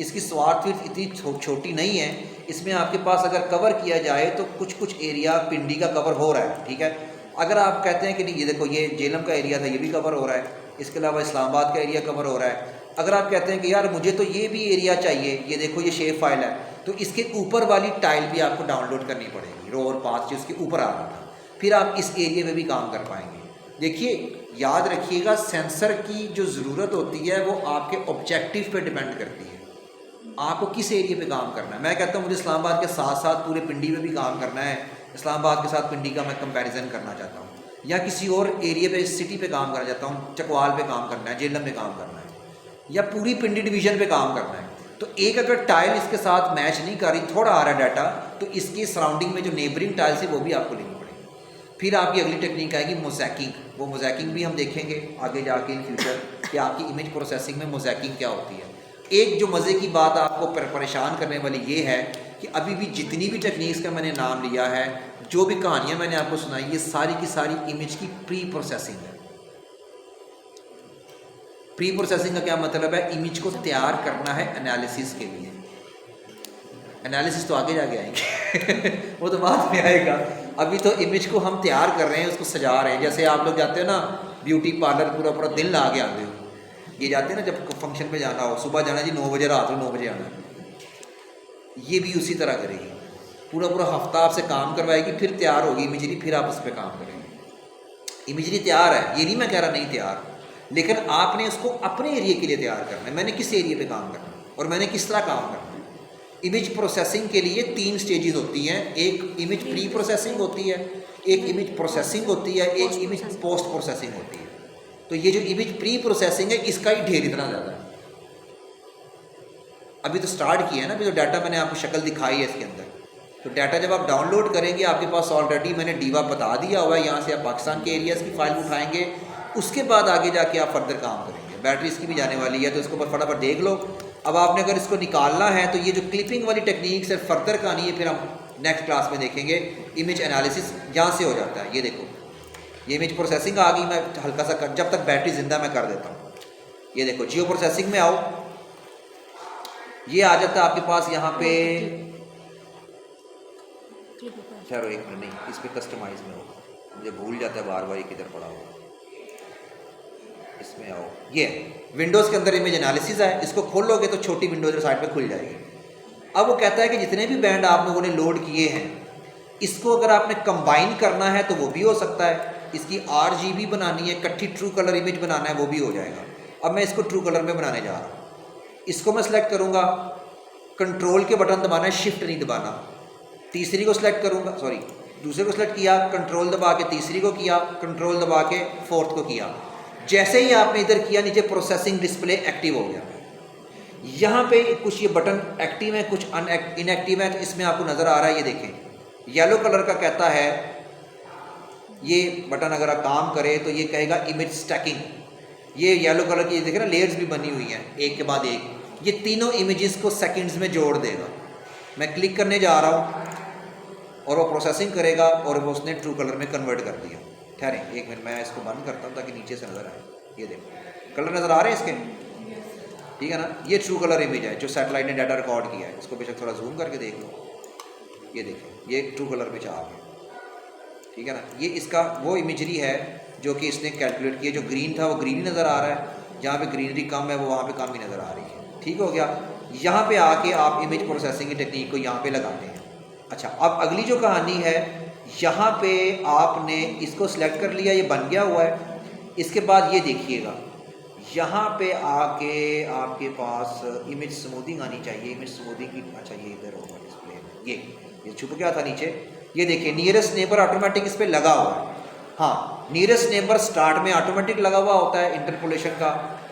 इसकी स्वार्थ फील्ड इतनी छोटी नहीं है, इसमें आपके पास अगर कवर किया जाए तो कुछ कुछ एरिया पिंडी का कवर हो रहा है, ठीक है। अगर आप कहते हैं कि नहीं, ये देखो, ये जेलम का एरिया था, ये भी कवर हो रहा है, इसके अलावा इस्लामाबाद का एरिया कवर हो रहा है। अगर आप कहते हैं कि यार मुझे तो ये भी एरिया चाहिए, ये देखो ये शेप फाइल है, तो इसके ऊपर वाली टाइल भी आपको डाउनलोड करनी पड़ेगी, रो और पाथ जो उसके ऊपर आ रहा था, फिर आप इस एरिया में भी काम कर पाएंगे। देखिए, याद रखिएगा, सेंसर की जो ज़रूरत होती है वो आपके ऑब्जेक्टिव पे डिपेंड करती है, आपको किस एरिया पे काम करना है। मैं कहता हूँ मुझे इस्लामाबाद के साथ साथ पूरे पिंडी में भी काम करना है, इस्लामाबाद के साथ पिंडी का मैं कंपैरिजन करना चाहता हूँ, या किसी और एरिया पे, सिटी पे काम करना चाहता हूँ, चकवाल पे काम करना है, जेलम पे काम करना है, या पूरी पिंडी डिवीज़न पे काम करना है। तो एक अगर टाइल इसके साथ मैच नहीं कर रही, थोड़ा आ रहा है डाटा, तो इसके सराउंडिंग में जो नेबरिंग टाइल्स है वो भी आपको लेनी पड़ेगी। फिर आपकी अगली टेक्निक आएगी मोज़ैकिंग। वो मोज़ैकिंग भी हम देखेंगे आगे जाके इन फ्यूचर कि आपकी इमेज प्रोसेसिंग में मोज़ैकिंग क्या होती है। एक जो मज़े की बात आपको परेशान करने वाली ये है कि अभी भी जितनी भी टेक्निक्स का मैंने नाम लिया है, जो भी कहानियाँ मैंने आपको सुनाई, ये सारी की सारी इमेज की प्री प्रोसेसिंग है। प्री प्रोसेसिंग का क्या मतलब है? इमेज को तैयार करना है एनालिसिस के लिए। एनालिसिस तो आगे जाके आएंगे वो तो बाद में आएगा। अभी तो इमेज को हम तैयार कर रहे हैं, उसको सजा रहे हैं। जैसे आप लोग जाते हो ना ब्यूटी पार्लर, पूरा पूरा दिन ला के आते हो, ये जाते हैं ना जब फंक्शन पे जाना हो, सुबह जाना जी 9 बजे, रात को 9 बजे आना, ये भी उसी तरह करेगी। पूरा पूरा हफ्ता आपसे काम करवाएगी, फिर तैयार होगी इमेजरी, फिर आप उस पर काम करेंगे। इमेजरी तैयार है, ये नहीं मैं कह रहा नहीं तैयार, लेकिन आपने उसको अपने एरिया के लिए तैयार करना है, मैंने किस एरिया पे काम करना है और मैंने किस तरह काम करना है। इमेज प्रोसेसिंग के लिए 3 स्टेजेस होती हैं, एक इमेज प्री प्रोसेसिंग होती है, एक इमेज प्रोसेसिंग होती है, एक इमेज पोस्ट प्रोसेसिंग होती है। तो ये जो इमेज प्री प्रोसेसिंग है इसका ही ढेर इतना ज़्यादा है। अभी तो स्टार्ट किया है ना, अभी तो डाटा मैंने आपको शक्ल दिखाई है इसके अंदर। तो डाटा जब आप डाउनलोड करेंगे आपके पास ऑलरेडी मैंने डीवा बता दिया हुआ है, यहाँ से आप पाकिस्तान के एरियाज़ की फ़ाइल उठाएंगे, उसके बाद आगे जाके आप फर्दर काम करेंगे। बैटरी इसकी भी जाने वाली है तो इसको फटाफट देख लो। अब आपने अगर इसको निकालना है तो ये जो क्लिपिंग वाली टेक्निक से फर्दर का नहीं है, फिर हम नेक्स्ट क्लास में देखेंगे। इमेज एनालिसिस यहाँ से हो जाता है, ये देखो ये इमेज प्रोसेसिंग आ गई, मैं हल्का सा जब तक बैटरी जिंदा मैं कर देता हूँ। ये देखो जियो प्रोसेसिंग में आओ, ये आ जाता है आपके पास यहाँ पे, ठहरो एक मिनट, नहीं इस पर कस्टमाइज में होगा, मुझे भूल जाता है बार बार ये किधर पड़ा हुआ। इसमें आओ, ये विंडोज़ के अंदर इमेज एनालिसिस है, इसको खोलोगे तो छोटी विंडो जो साइड पे खुल जाएगी। अब वो कहता है कि जितने भी बैंड आप लोगों ने लोड किए हैं इसको अगर आपने कंबाइन करना है तो वो भी हो सकता है, इसकी RGB बनानी है, इकट्ठी ट्रू कलर इमेज बनाना है, वो भी हो जाएगा। अब मैं इसको ट्रू कलर में बनाने जा रहा हूँ, इसको मैं सेलेक्ट करूँगा, कंट्रोल के बटन दबाना है, शिफ्ट नहीं दबाना। तीसरी को सिलेक्ट करूँगा, सॉरी दूसरे को सिलेक्ट किया, कंट्रोल दबा के तीसरी को किया, कंट्रोल दबा के फोर्थ को किया। जैसे ही आपने इधर किया नीचे प्रोसेसिंग डिस्प्ले एक्टिव हो गया। यहाँ पे कुछ ये बटन एक्टिव है, कुछ इनएक्टिव है, तो इसमें आपको नज़र आ रहा है, ये देखें येलो कलर का कहता है, ये बटन अगर आप काम करे तो ये कहेगा इमेज स्टैकिंग। ये येलो कलर की देखें ना लेयर्स भी बनी हुई हैं एक के बाद एक, ये तीनों इमेजेस को सेकंड्स में जोड़ देगा। मैं क्लिक करने जा रहा हूँ और वो प्रोसेसिंग करेगा और वो उसने ट्रू कलर में कन्वर्ट कर दिया। ठहरें एक मिनट, मैं इसको बंद करता हूँ ताकि नीचे से नज़र आए। ये देखो कलर नज़र आ रहे हैं इसके, ठीक है ना। ये ट्रू कलर इमेज है जो सैटेलाइट ने डाटा रिकॉर्ड किया है, इसको बेशक थोड़ा जूम करके देख लो। ये देखें ये ट्रू कलर में आ गया, ठीक है ना। ये इसका वो इमेजरी है जो कि इसने कैलकुलेट किया, जो ग्रीन था वो ग्रीन ही नज़र आ रहा है, जहाँ पे ग्रीनरी कम है वो वहाँ पे कम ही नज़र आ रही है, ठीक हो गया। यहाँ पे आके आप इमेज प्रोसेसिंग की टेक्निक को यहाँ पे लगाते हैं। अच्छा अब अगली जो कहानी है, यहाँ पे आपने इसको सिलेक्ट कर लिया, ये बन गया हुआ है। इसके बाद ये देखिएगा यहाँ पे आके आपके पास इमेज स्मूथिंग आनी चाहिए, इमेज स्मूथिंग की, अच्छा ये इधर होगा डिस्प्ले, ये छुप गया था नीचे। ये देखिए नियरेस्ट नेबर ऑटोमेटिक इस पर लगा हुआ है। हाँ नियरेस्ट नेबर स्टार्ट में ऑटोमेटिक लगा हुआ होता है इंटरपोलेशन का,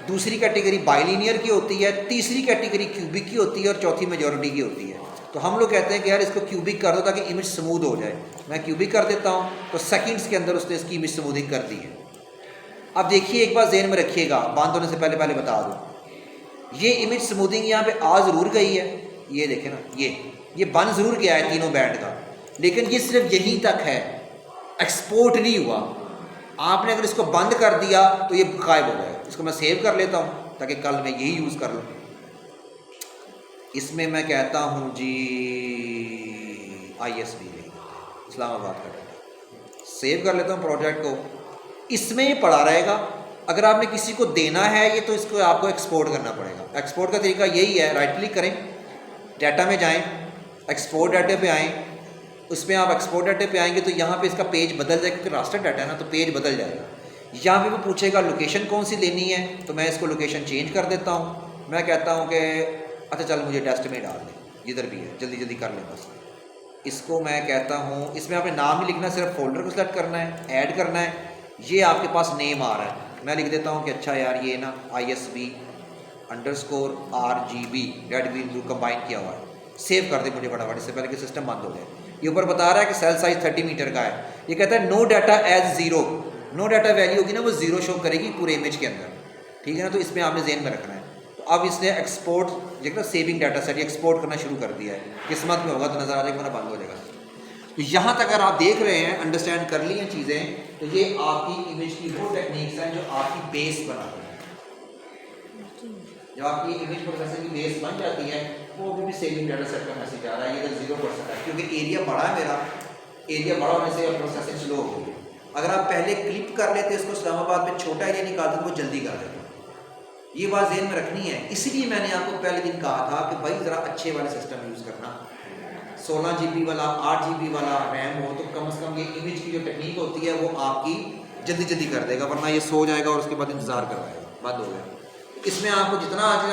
दूसरी कैटेगरी बाइलिनियर की होती है, तीसरी कैटेगरी क्यूबिक की होती है और चौथी मेजॉरिटी की होती है। तो हम लोग कहते हैं कि यार इसको क्यूबिक कर दो ताकि इमेज स्मूथ हो जाए। मैं क्यूबिक कर देता हूँ तो सेकंड्स के अंदर उसने इसकी इमेज स्मूथिंग कर दी है। अब देखिए एक बार ज़हन में रखिएगा, बंद होने से पहले बता दूँ, ये इमेज स्मूथिंग यहाँ पे आ ज़रूर गई है, ये देखें ना, ये बन ज़रूर गया है तीनों बैंड का, लेकिन ये सिर्फ यहीं तक है, एक्सपोर्ट नहीं हुआ। आपने अगर इसको बंद कर दिया तो ये गायब हो जाएगा। इसको मैं सेव कर लेता हूँ ताकि कल मैं यही यूज़ कर लूँ। इसमें मैं कहता हूँ जी ISB इस्लामाबाद का डाटा, सेव कर लेता हूँ प्रोजेक्ट को। इसमें ये पड़ा रहेगा। अगर आपने किसी को देना है ये तो इसको आपको एक्सपोर्ट करना पड़ेगा। एक्सपोर्ट का तरीका यही है, राइट क्लिक करें, डाटा में जाएं, एक्सपोर्ट डाटा पे आएँ, उसमें आप एक्सपोर्ट डाटा पे आएंगे तो यहाँ पे इसका पेज बदल जाएगा, क्योंकि रास्टर डाटा है ना तो पेज बदल जाएगा। यहाँ पे वो पूछेगा लोकेशन कौन सी लेनी है, तो मैं इसको लोकेशन चेंज कर देता हूँ। मैं कहता हूँ कि अच्छा चल मुझे टेस्ट में डाल दें, जिधर भी है जल्दी जल्दी कर लें बस। इसको मैं कहता हूँ, इसमें आपने नाम नहीं लिखना, सिर्फ फोल्डर को सिलेक्ट करना है, ऐड करना है। ये आपके पास नेम आ रहा है, मैं लिख देता हूँ कि अच्छा यार ये ना ISB _ RGB red green blue combine किया हुआ है। सेव कर दे मुझे फटाफट, इससे पहले कि सिस्टम बंद हो जाए। ये ऊपर बता रहा है कि सेल साइज 30 मीटर का है। ये कहता है no data as 0, no data value होगी ना वो 0 शो करेगी पूरे इमेज के अंदर, ठीक है ना। तो इसमें आपने ज़हन में रखना है। तो अब इसने एक्सपोर्ट देखना सेविंग डाटा सेट एक्सपोर्ट करना शुरू कर दिया है। किस्मत में होगा तो नज़र आ जाएगा, वरना बंद हो जाएगा। तो यहाँ तक अगर आप देख रहे हैं, अंडरस्टैंड कर ली हैं चीज़ें, तो ये आपकी इमेज की वो टेक्निक्स हैं जो आपकी बेस बनाती हैं। जब आपकी इमेज प्रोसेसिंग की बेस बन जाती है वो भी सेविंग डाटा सेट का मैसेज आ रहा है। ये इधर 0% है क्योंकि एरिया बड़ा है मेरा, एरिया बड़ा होने से प्रोसेसिंग स्लो होगी। अगर आप पहले क्लिप कर लेते इसको इस्लामाबाद में छोटा एरिया निकालते तो वो जल्दी कर देते। ये बात ज़हन में रखनी है। इसलिए मैंने आपको पहले दिन कहा था कि भाई ज़रा अच्छे वाले सिस्टम यूज़ करना, 16 GB वाला 8 GB वाला रैम हो तो कम से कम ये इमेज की जो टेक्निक होती है वो आपकी जल्दी जल्दी कर देगा, वरना ये सो जाएगा और उसके बाद इंतज़ार करवाएगा, बंद हो गया। इसमें आपको जितना आज आपने